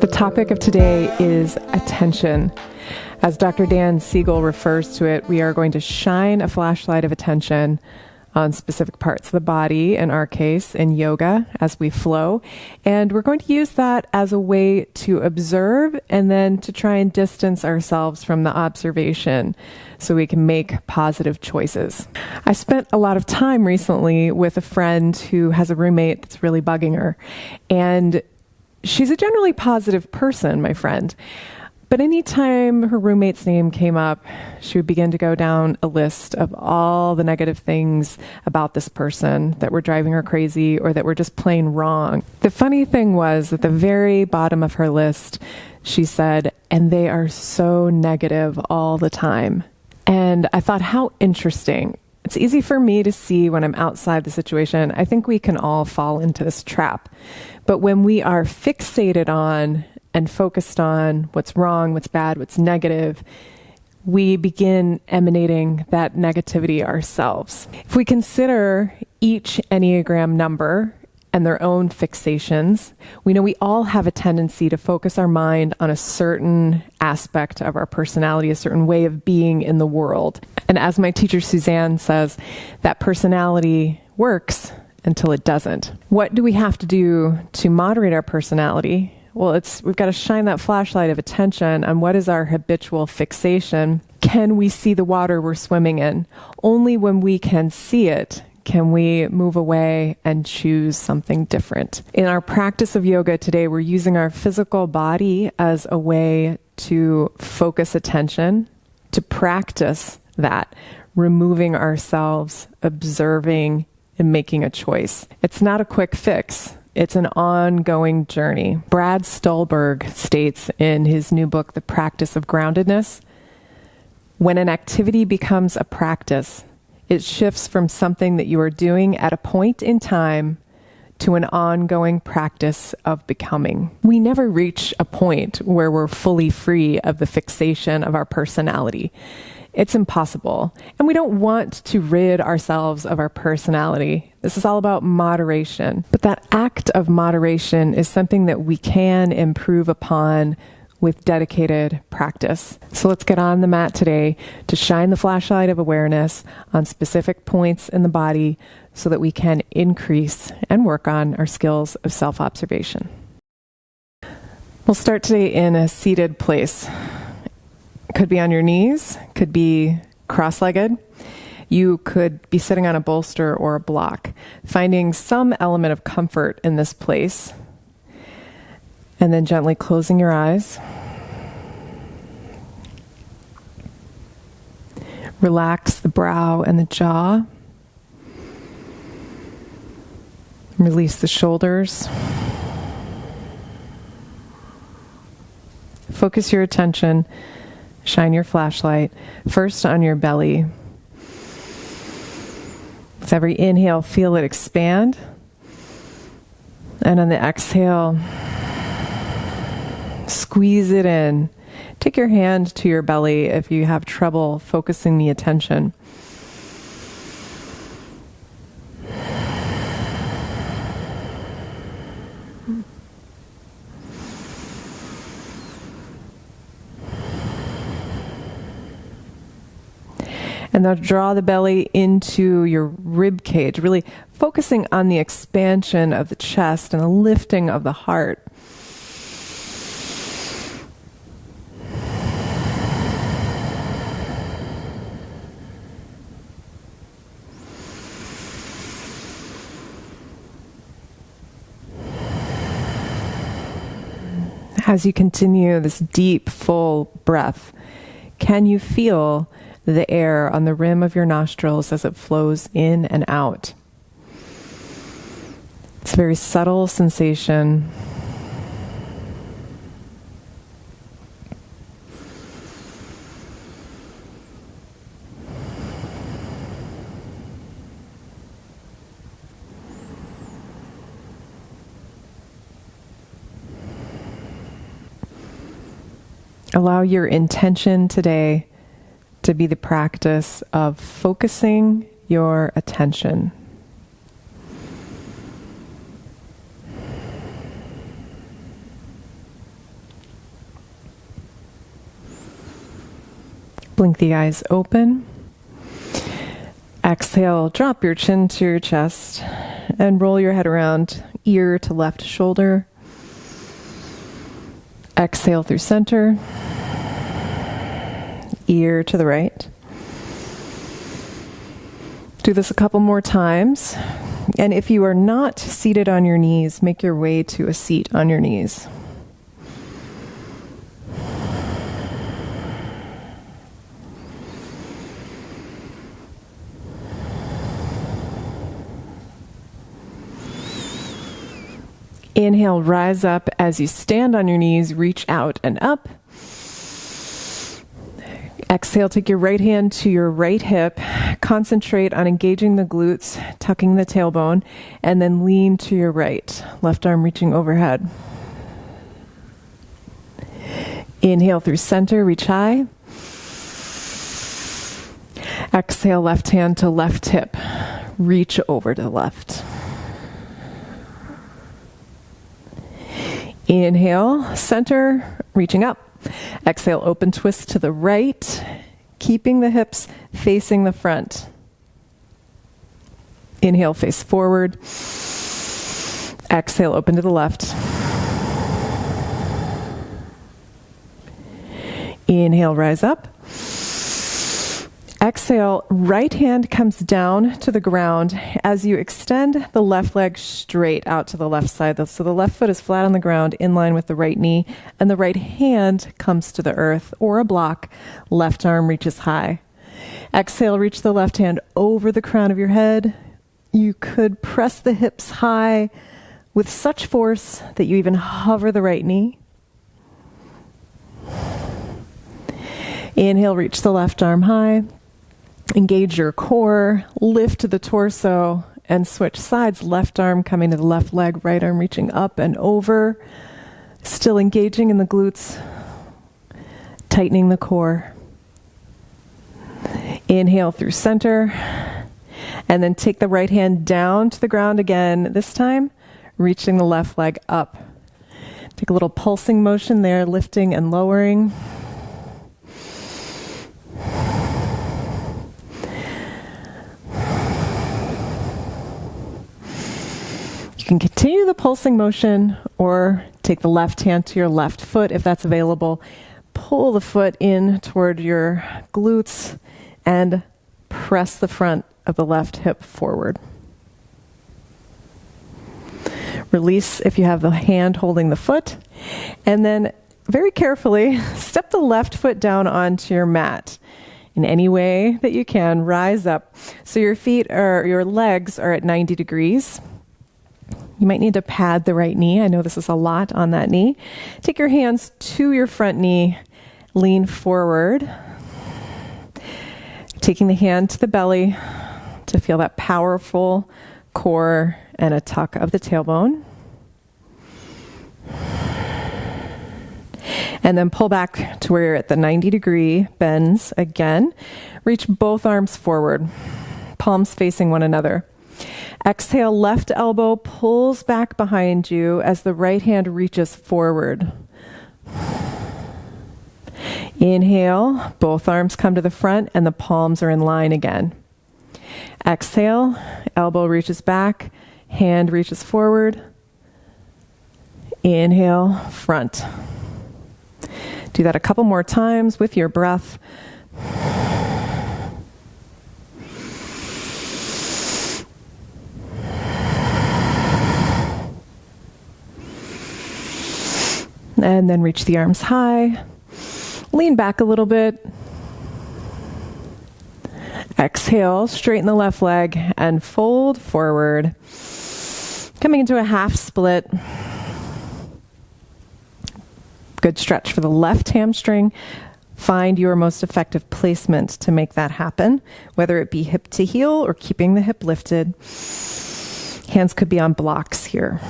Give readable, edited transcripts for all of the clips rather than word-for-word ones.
The topic of today is attention. As Dr. Dan Siegel refers to it, we are going to shine a flashlight of attention on specific parts of the body, in our case, in yoga, as we flow. And we're going to use that as a way to observe and then to try and distance ourselves from the observation so we can make positive choices. I spent a lot of time recently with a friend who has a roommate that's really bugging her. And she's a generally positive person, my friend. But anytime her roommate's name came up, she would begin to go down a list of all the negative things about this person that were driving her crazy or that were just plain wrong. The funny thing was, at the very bottom of her list, she said, "And they are so negative all the time." And I thought, how interesting. It's easy for me to see when I'm outside the situation. I think we can all fall into this trap. But when we are fixated on and focused on what's wrong, what's bad, what's negative, we begin emanating that negativity ourselves. If we consider each Enneagram number and their own fixations, we know we all have a tendency to focus our mind on a certain aspect of our personality, a certain way of being in the world. And as my teacher Suzanne says, that personality works until it doesn't. What do we have to do to moderate our personality? Well, we've got to shine that flashlight of attention on what is our habitual fixation. Can we see the water we're swimming in? Only when we can see it can we move away and choose something different. In our practice of yoga today, we're using our physical body as a way to focus attention, to practice that, removing ourselves, observing, and making a choice. It's not a quick fix. It's an ongoing journey. Brad Stulberg states in his new book, The Practice of Groundedness, when an activity becomes a practice, it shifts from something that you are doing at a point in time to an ongoing practice of becoming. We never reach a point where we're fully free of the fixation of our personality. It's impossible. And we don't want to rid ourselves of our personality. This is all about moderation. But that act of moderation is something that we can improve upon with dedicated practice. So let's get on the mat today to shine the flashlight of awareness on specific points in the body so that we can increase and work on our skills of self-observation. We'll start today in a seated place. Could be on your knees, could be cross-legged. You could be sitting on a bolster or a block, finding some element of comfort in this place, and then gently closing your eyes. Relax the brow and the jaw. Release the shoulders. Focus your attention, shine your flashlight first on your belly. With every inhale, feel it expand. And on the exhale, squeeze it in. Take your hand to your belly if you have trouble focusing the attention. And now draw the belly into your rib cage, really focusing on the expansion of the chest and the lifting of the heart. As you continue this deep, full breath, can you feel the air on the rim of your nostrils as it flows in and out? It's a very subtle sensation. Allow your intention today to be the practice of focusing your attention. Blink the eyes open. Exhale, drop your chin to your chest and roll your head around, ear to left shoulder. Exhale through center, ear to the right. Do this a couple more times. And if you are not seated on your knees, make your way to a seat on your knees. Inhale, rise up. As you stand on your knees, reach out and up. Exhale, take your right hand to your right hip. Concentrate on engaging the glutes, tucking the tailbone, and then lean to your right. Left arm reaching overhead. Inhale through center, reach high. Exhale, left hand to left hip. Reach over to the left. Inhale, center, reaching up. Exhale, open twist to the right, keeping the hips facing the front. Inhale, face forward. Exhale, open to the left. Inhale, rise up. Exhale, right hand comes down to the ground as you extend the left leg straight out to the left side. So the left foot is flat on the ground in line with the right knee, and the right hand comes to the earth or a block. Left arm reaches high. Exhale, reach the left hand over the crown of your head. You could press the hips high with such force that you even hover the right knee. Inhale, reach the left arm high. Engage your core, lift the torso, and switch sides. Left arm coming to the left leg, right arm reaching up and over. Still engaging in the glutes, tightening the core. Inhale through center, and then take the right hand down to the ground again, this time reaching the left leg up. Take a little pulsing motion there, lifting and lowering. You can continue the pulsing motion or take the left hand to your left foot if that's available. Pull the foot in toward your glutes and press the front of the left hip forward. Release if you have the hand holding the foot. And then very carefully step the left foot down onto your mat. In any way that you can, rise up. So your legs are at 90 degrees. You might need to pad the right knee. I know this is a lot on that knee. Take your hands to your front knee. Lean forward. Taking the hand to the belly to feel that powerful core and a tuck of the tailbone. And then pull back to where you're at the 90-degree bends again. Reach both arms forward, palms facing one another. Exhale, left elbow pulls back behind you as the right hand reaches forward. Inhale, both arms come to the front and the palms are in line again. Exhale, elbow reaches back, hand reaches forward. Inhale, front. Do that a couple more times with your breath. And then reach the arms high. Lean back a little bit. Exhale, straighten the left leg and fold forward. Coming into a half split. Good stretch for the left hamstring. Find your most effective placement to make that happen, whether it be hip to heel or keeping the hip lifted. Hands could be on blocks here.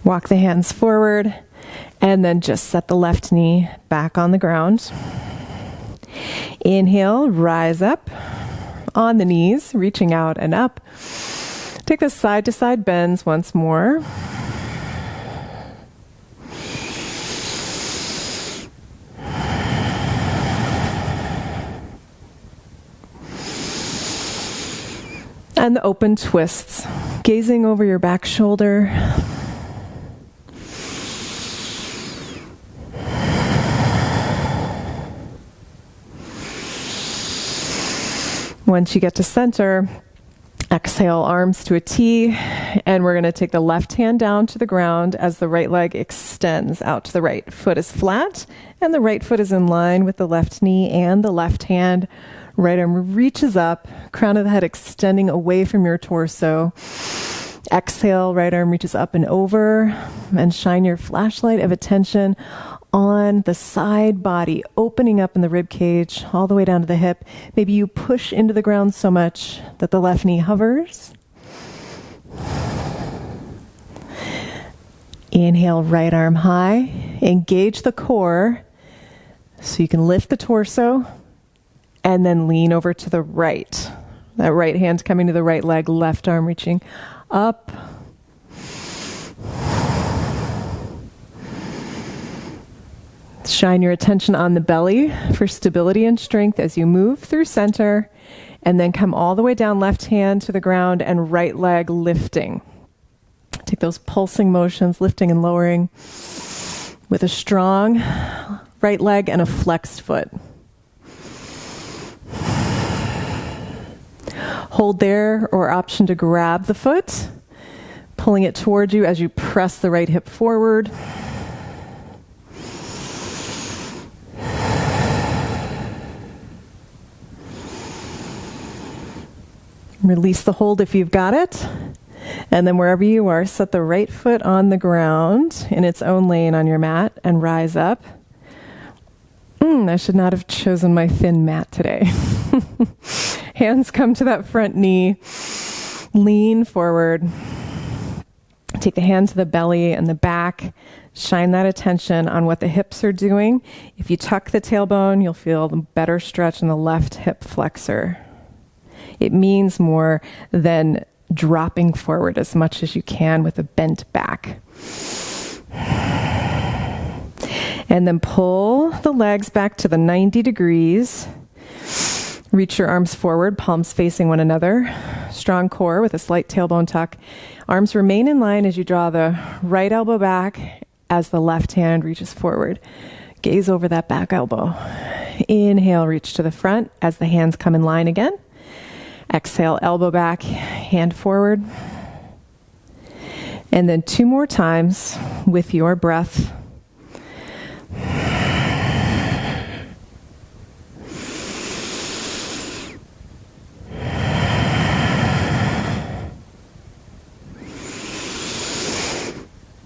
Walk the hands forward and then just set the left knee back on the ground. Inhale, rise up. on the knees, reaching out and up. Take the side to side bends once more. And the open twists, gazing over your back shoulder. Once you get to center, exhale, arms to a T, and we're going to take the left hand down to the ground as the right leg extends out to the right. Foot is flat, and the right foot is in line with the left knee and the left hand. Right arm reaches up, crown of the head extending away from your torso. Exhale, right arm reaches up and over, and shine your flashlight of attention on the side body, opening up in the rib cage all the way down to the hip. Maybe you push into the ground so much that the left knee hovers. Inhale, right arm high. Engage the core so you can lift the torso and then lean over to the right. That right hand coming to the right leg, left arm reaching up. Shine your attention on the belly for stability and strength as you move through center, and then come all the way down, left hand to the ground and right leg lifting. Take those pulsing motions, lifting and lowering with a strong right leg and a flexed foot. Hold there, or option to grab the foot, pulling it toward you as you press the right hip forward. Release the hold if you've got it. And then wherever you are, set the right foot on the ground in its own lane on your mat and rise up. I should not have chosen my thin mat today. Hands come to that front knee. Lean forward. Take the hand to the belly and the back. Shine that attention on what the hips are doing. If you tuck the tailbone, you'll feel the better stretch in the left hip flexor. It means more than dropping forward as much as you can with a bent back. And then pull the legs back to the 90 degrees. Reach your arms forward, palms facing one another. Strong core with a slight tailbone tuck. Arms remain in line as you draw the right elbow back as the left hand reaches forward. Gaze over that back elbow. Inhale, reach to the front as the hands come in line again. Exhale, elbow back, hand forward. And then 2 more times with your breath.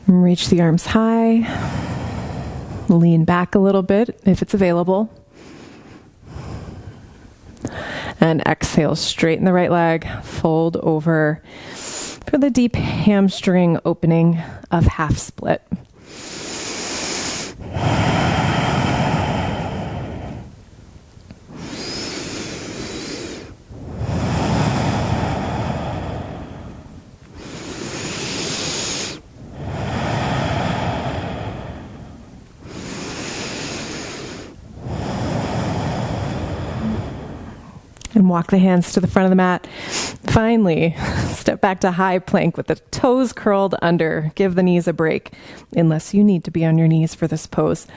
Reach the arms high. Lean back a little bit if it's available. And exhale, straighten the right leg, fold over for the deep hamstring opening of half split. And walk the hands to the front of the mat. Finally, step back to high plank with the toes curled under. Give the knees a break, unless you need to be on your knees for this pose.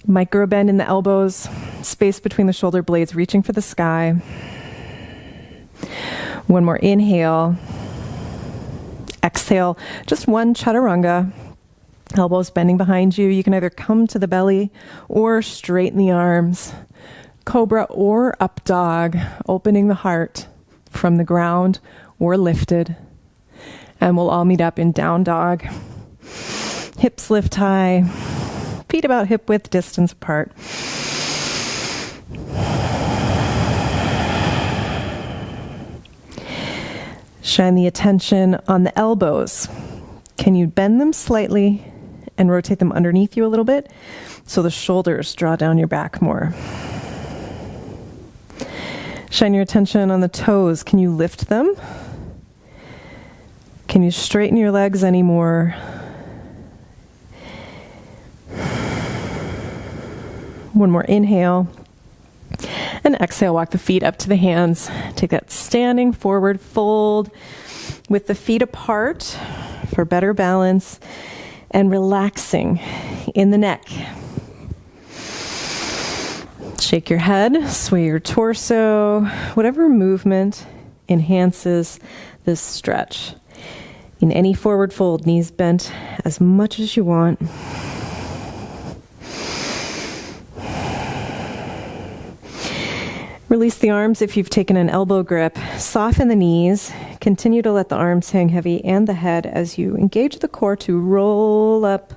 Micro bend in the elbows, space between the shoulder blades, reaching for the sky. One more inhale. Exhale, just one chaturanga. Elbows bending behind you. You can either come to the belly or straighten the arms. Cobra or up dog, opening the heart from the ground or lifted. And we'll all meet up in down dog. Hips lift high, feet about hip width distance apart. Shine the attention on the elbows. Can you bend them slightly and rotate them underneath you a little bit so the shoulders draw down your back more? Shine your attention on the toes. Can you lift them? Can you straighten your legs anymore? One more inhale. And exhale, walk the feet up to the hands. Take that standing forward fold with the feet apart for better balance and relaxing in the neck. Shake your head, sway your torso, whatever movement enhances this stretch. In any forward fold, knees bent as much as you want. Release the arms if you've taken an elbow grip. Soften the knees. Continue to let the arms hang heavy and the head as you engage the core to roll up.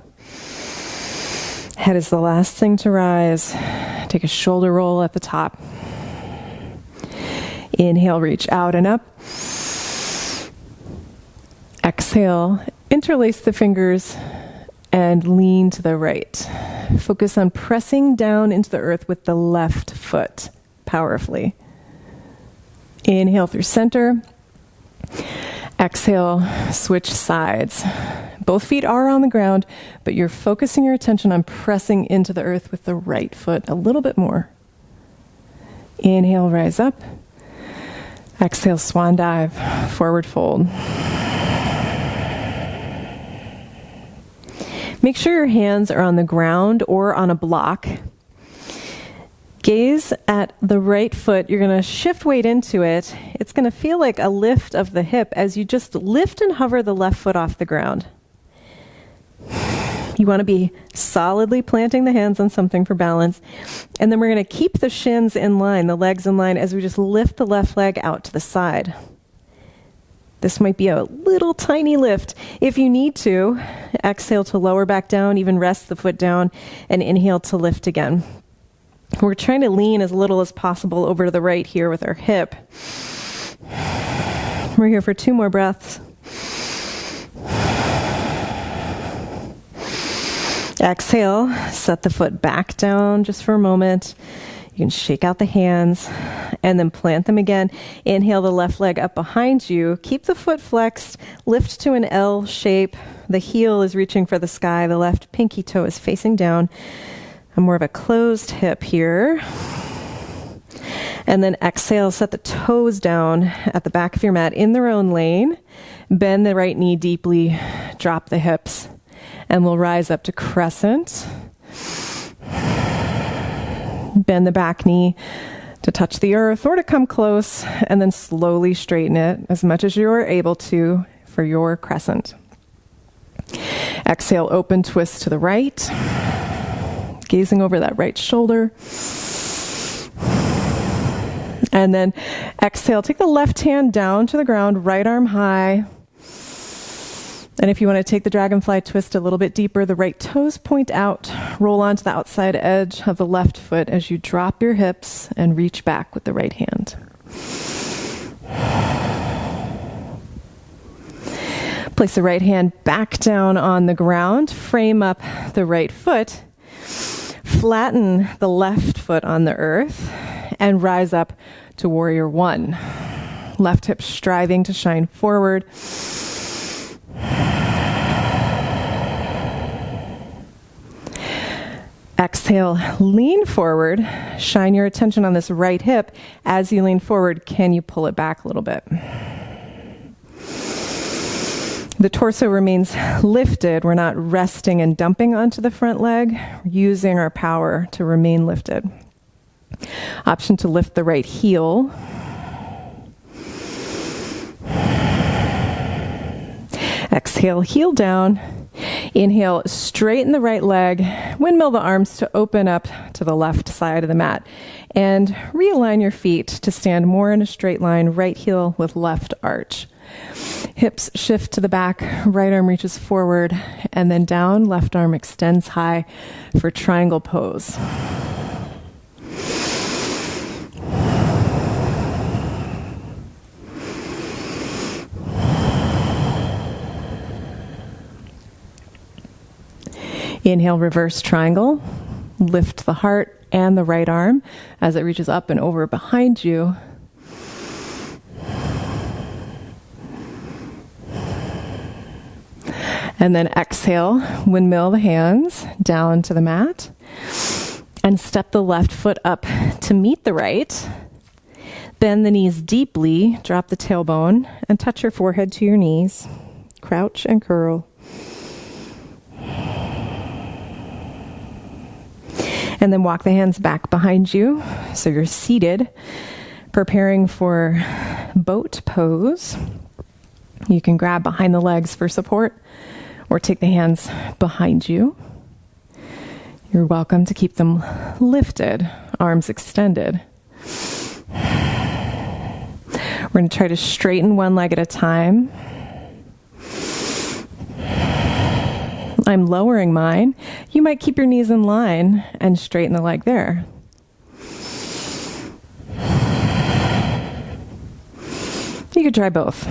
Head is the last thing to rise. Take a shoulder roll at the top. Inhale, reach out and up. Exhale, interlace the fingers and lean to the right. Focus on pressing down into the earth with the left foot powerfully. Inhale through center. Exhale, switch sides. Both feet are on the ground, but you're focusing your attention on pressing into the earth with the right foot a little bit more. Inhale, rise up. Exhale, swan dive, forward fold. Make sure your hands are on the ground or on a block. Gaze at the right foot. You're going to shift weight into it. It's going to feel like a lift of the hip as you just lift and hover the left foot off the ground. You want to be solidly planting the hands on something for balance. And then we're going to keep the shins in line, the legs in line, as we just lift the left leg out to the side. This might be a little tiny lift. If you need to, exhale to lower back down, even rest the foot down, and inhale to lift again. We're trying to lean as little as possible over to the right here with our hip. We're here for 2 more breaths. Exhale, set the foot back down just for a moment. You can shake out the hands and then plant them again. Inhale the left leg up behind you. Keep the foot flexed. Lift to an L shape. The heel is reaching for the sky. The left pinky toe is facing down. More of a closed hip here. And then exhale, set the toes down at the back of your mat in their own lane. Bend the right knee deeply. Drop the hips. And we'll rise up to crescent. Bend the back knee to touch the earth or to come close, and then slowly straighten it as much as you are able to for your crescent. Exhale, open twist to the right. Gazing over that right shoulder. And then exhale, take the left hand down to the ground, right arm high. And if you want to take the dragonfly twist a little bit deeper, the right toes point out, roll onto the outside edge of the left foot as you drop your hips and reach back with the right hand. Place the right hand back down on the ground, frame up the right foot, flatten the left foot on the earth, and rise up to warrior 1. Left hip striving to shine forward. Exhale, lean forward. Shine your attention on this right hip. As you lean forward, can you pull it back a little bit? The torso remains lifted. We're not resting and dumping onto the front leg. We're using our power to remain lifted. Option to lift the right heel. Exhale, heel down. Inhale, straighten the right leg, windmill the arms to open up to the left side of the mat, and realign your feet to stand more in a straight line, right heel with left arch. Hips shift to the back, right arm reaches forward, and then down, left arm extends high for triangle pose. Inhale, reverse triangle. Lift the heart and the right arm as it reaches up and over behind you. And then exhale, windmill the hands down to the mat. And step the left foot up to meet the right. Bend the knees deeply, drop the tailbone, and touch your forehead to your knees. Crouch and curl. And then walk the hands back behind you. So you're seated, preparing for boat pose. You can grab behind the legs for support or take the hands behind you. You're welcome to keep them lifted, arms extended. We're going to try to straighten one leg at a time. I'm lowering mine. You might keep your knees in line and straighten the leg there. You could try both.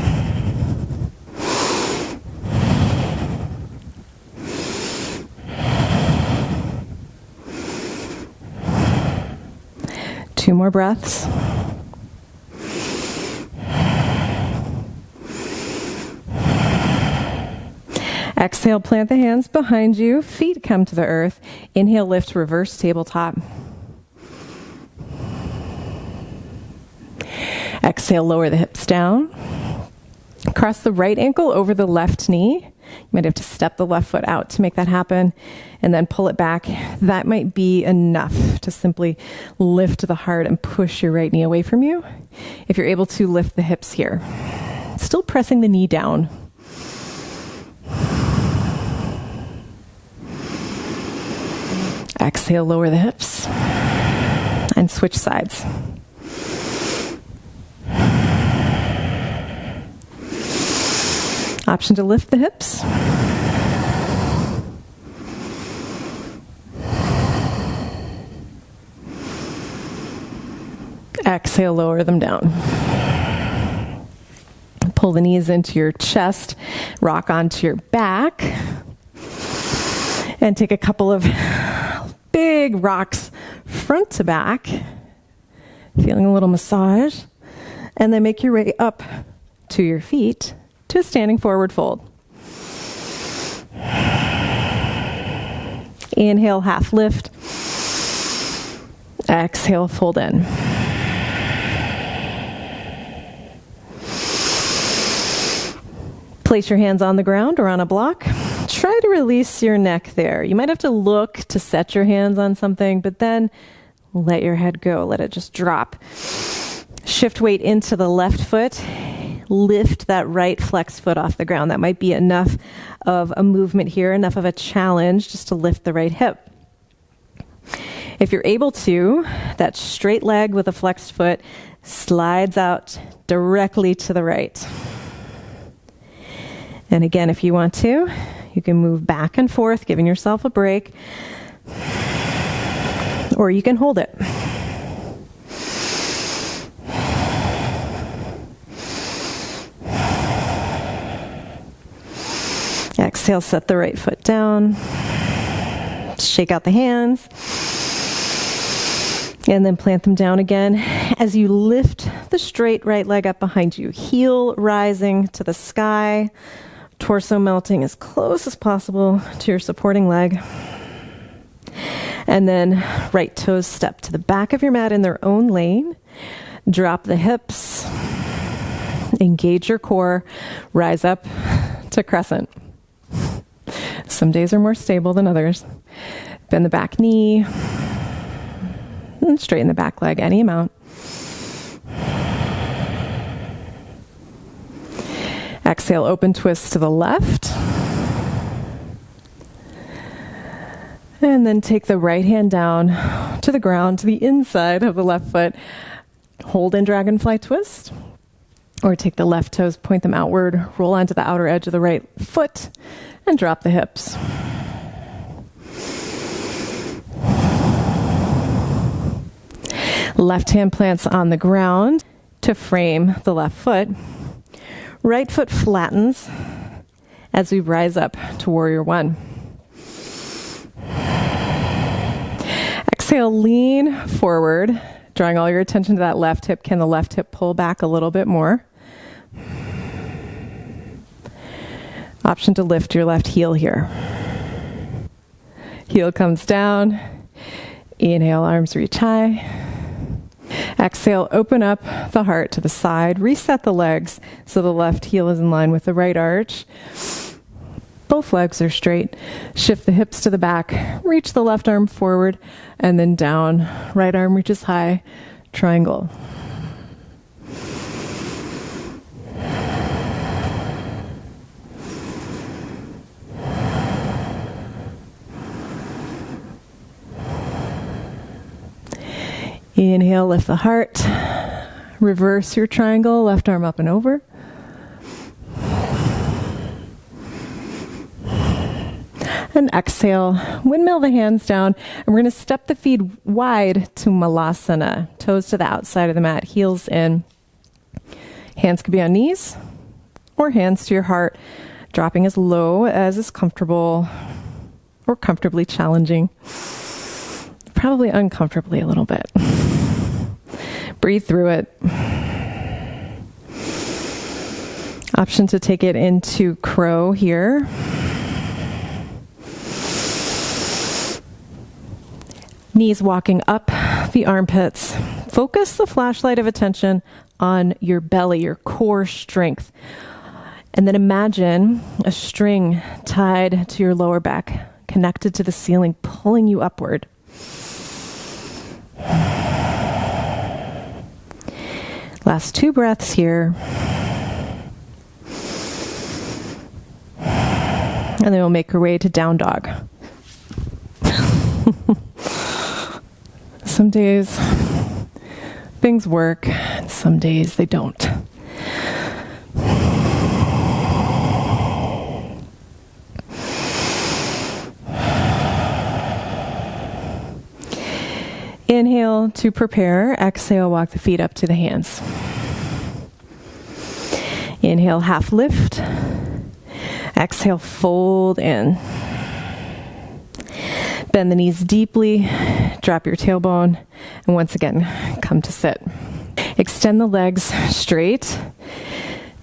Two more breaths. Exhale, plant the hands behind you. Feet come to the earth. Inhale, lift, reverse tabletop. Exhale, lower the hips down. Cross the right ankle over the left knee. You might have to step the left foot out to make that happen, and then pull it back. That might be enough to simply lift the heart and push your right knee away from you. If you're able to, lift the hips here. Still pressing the knee down. Exhale, lower the hips, and switch sides. Option to lift the hips. Exhale, lower them down. Pull the knees into your chest, rock onto your back, and take a couple of big rocks front to back, feeling a little massage, and then make your way up to your feet to a standing forward fold. Inhale, half lift. Exhale, fold in. Place your hands on the ground or on a block. Try to release your neck there. You might have to look to set your hands on something, but then let your head go. Let it just drop. Shift weight into the left foot. Lift that right flex foot off the ground. That might be enough of a movement here, enough of a challenge just to lift the right hip. If you're able to, that straight leg with a flexed foot slides out directly to the right. And again, if you want to, you can move back and forth, giving yourself a break, or you can hold it. Exhale, set the right foot down. Shake out the hands. And then plant them down again as you lift the straight right leg up behind you. Heel rising to the sky. Torso melting as close as possible to your supporting leg. And then right toes step to the back of your mat in their own lane. Drop the hips. Engage your core. Rise up to crescent. Some days are more stable than others. Bend the back knee. And straighten the back leg any amount. Exhale, open twist to the left. And then take the right hand down to the ground, to the inside of the left foot. Hold in dragonfly twist. Or take the left toes, point them outward, roll onto the outer edge of the right foot, and drop the hips. Left hand plants on the ground to frame the left foot. Right foot flattens as we rise up to warrior one. Exhale, lean forward, drawing all your attention to that left hip. Can the left hip pull back a little bit more? Option to lift your left heel here. Heel comes down. Inhale, arms reach high. Exhale, open up the heart to the side. Reset the legs so the left heel is in line with the right arch. Both legs are straight. Shift the hips to the back. Reach the left arm forward and then down. Right arm reaches high. Triangle. Inhale, lift the heart. Reverse your triangle, left arm up and over. And exhale, windmill the hands down. And we're going to step the feet wide to Malasana. Toes to the outside of the mat, heels in. Hands could be on knees or hands to your heart, dropping as low as is comfortable or comfortably challenging. Probably uncomfortably a little bit. Breathe through it. Option to take it into crow here. Knees walking up the armpits. Focus the flashlight of attention on your belly, your core strength. And then imagine a string tied to your lower back, connected to the ceiling, pulling you upward. Last 2 breaths here. And then we'll make our way to down dog. Some days things work, some days they don't. Inhale to prepare. Exhale, walk the feet up to the hands. Inhale, half lift. Exhale, fold in. Bend the knees deeply. Drop your tailbone. And once again, come to sit. Extend the legs straight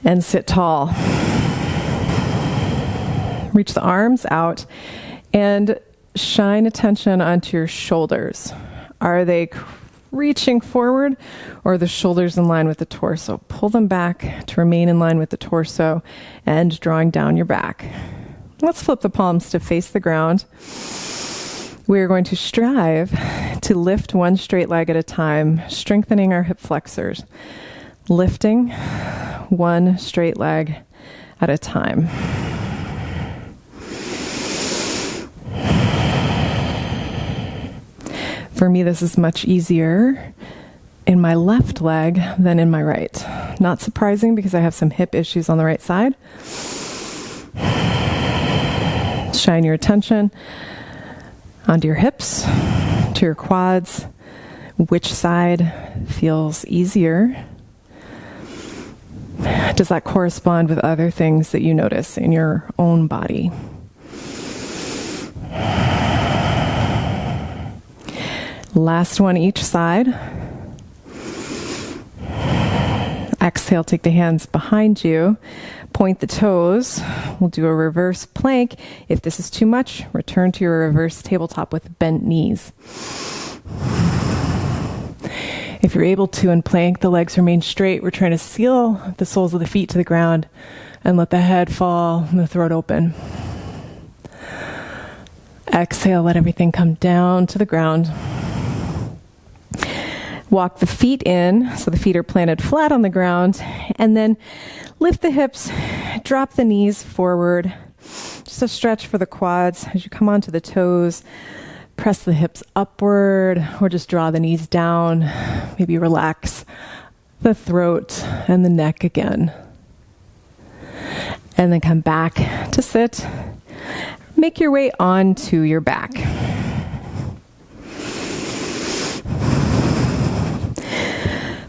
and sit tall. Reach the arms out and shine attention onto your shoulders. Are they reaching forward or are the shoulders in line with the torso? Pull them back to remain in line with the torso and drawing down your back. Let's flip the palms to face the ground. We're going to strive to lift one straight leg at a time, strengthening our hip flexors. Lifting one straight leg at a time. For me, this is much easier in my left leg than in my right. Not surprising because I have some hip issues on the right side. Shine your attention onto your hips, to your quads. Which side feels easier? Does that correspond with other things that you notice in your own body? Last one each side. Exhale, take the hands behind you. Point the toes. We'll do a reverse plank. If this is too much, return to your reverse tabletop with bent knees. If you're able to in plank, the legs remain straight. We're trying to seal the soles of the feet to the ground and let the head fall and the throat open. Exhale, let everything come down to the ground. Walk the feet in, so the feet are planted flat on the ground, and then lift the hips, drop the knees forward. Just a stretch for the quads as you come onto the toes. Press the hips upward, or just draw the knees down. Maybe relax the throat and the neck again. And then come back to sit. Make your way onto your back.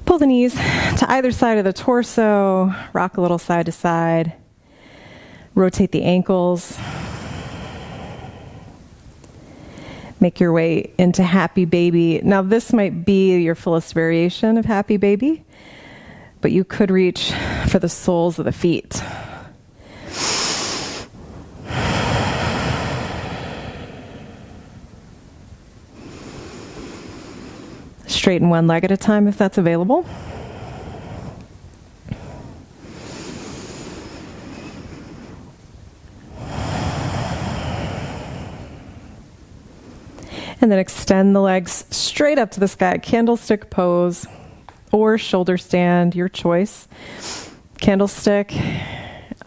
Pull the knees to either side of the torso, rock a little side to side, rotate the ankles, make your way into Happy Baby. Now this might be your fullest variation of Happy Baby, but you could reach for the soles of the feet. Straighten one leg at a time if that's available. And then extend the legs straight up to the sky, candlestick pose or shoulder stand, your choice. Candlestick,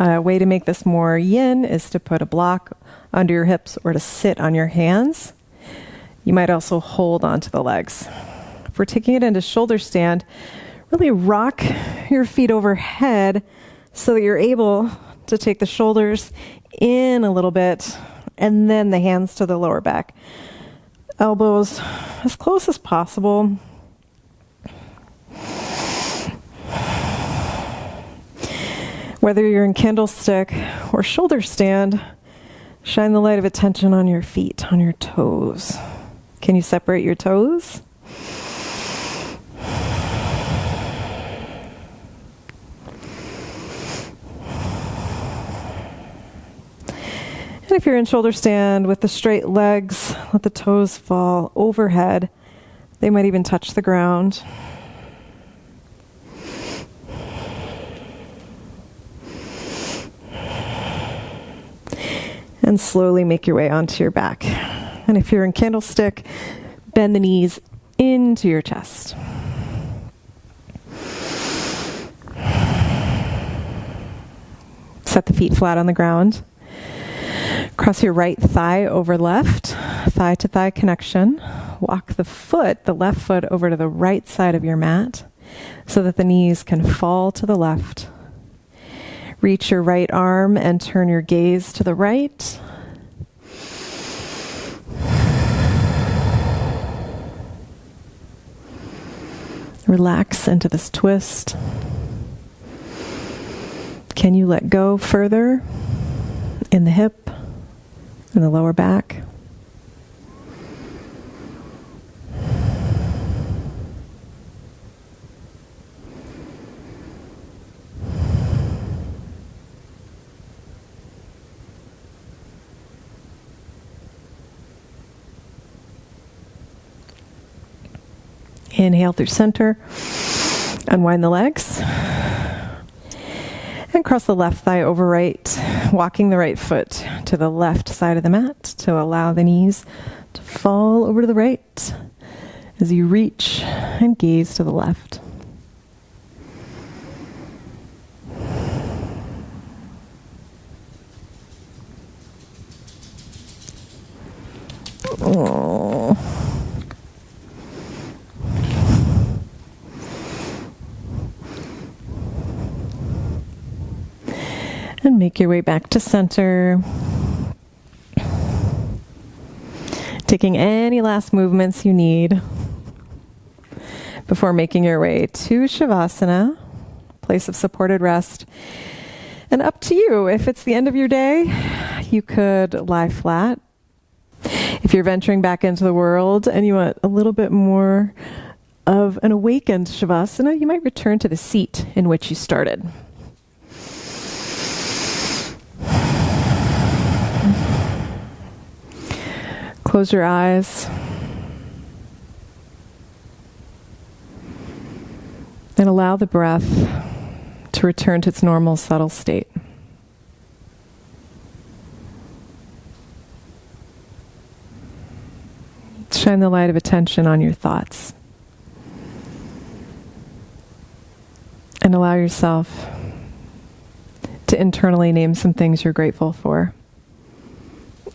a way to make this more yin is to put a block under your hips or to sit on your hands. You might also hold onto the legs. If we're taking it into shoulder stand, really rock your feet overhead so that you're able to take the shoulders in a little bit and then the hands to the lower back. Elbows as close as possible. Whether you're in candlestick or shoulder stand, shine the light of attention on your feet, on your toes. Can you separate your toes? And if you're in shoulder stand with the straight legs, let the toes fall overhead. They might even touch the ground. And slowly make your way onto your back. And if you're in candlestick, bend the knees into your chest. Set the feet flat on the ground. Cross your right thigh over left, thigh to thigh connection. Walk the left foot over to the right side of your mat so that the knees can fall to the left. Reach your right arm and turn your gaze to the right. Relax into this twist. Can you let go further in the hip, in the lower back? Inhale through center, unwind the legs, and cross the left thigh over right, walking the right foot to the left side of the mat to allow the knees to fall over to the right as you reach and gaze to the left. Oh. And make your way back to center. Taking any last movements you need before making your way to Shavasana, place of supported rest. And up to you, if it's the end of your day, you could lie flat. If you're venturing back into the world and you want a little bit more of an awakened Shavasana, you might return to the seat in which you started. Close your eyes and allow the breath to return to its normal, subtle state. Shine the light of attention on your thoughts and allow yourself to internally name some things you're grateful for.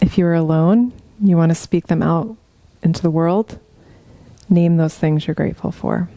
If you're alone, you want to speak them out into the world, name those things you're grateful for.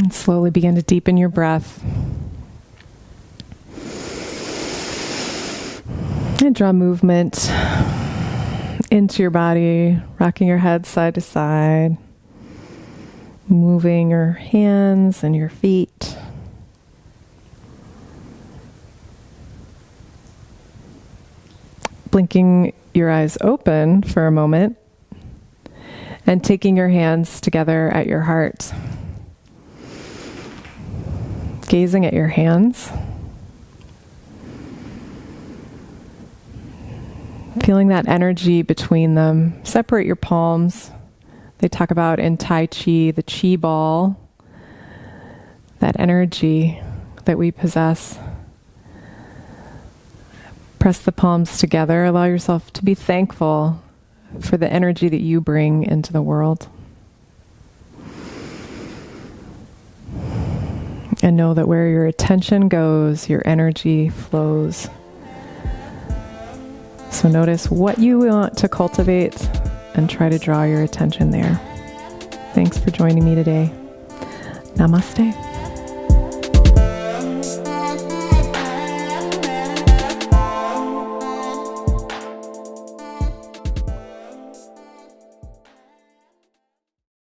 And slowly begin to deepen your breath. And draw movement into your body, rocking your head side to side, moving your hands and your feet. Blinking your eyes open for a moment and taking your hands together at your heart. Gazing at your hands. Feeling that energy between them. Separate your palms. They talk about in Tai Chi, the Chi ball, that energy that we possess. Press the palms together. Allow yourself to be thankful for the energy that you bring into the world. And know that where your attention goes, your energy flows. So notice what you want to cultivate and try to draw your attention there. Thanks for joining me today. Namaste.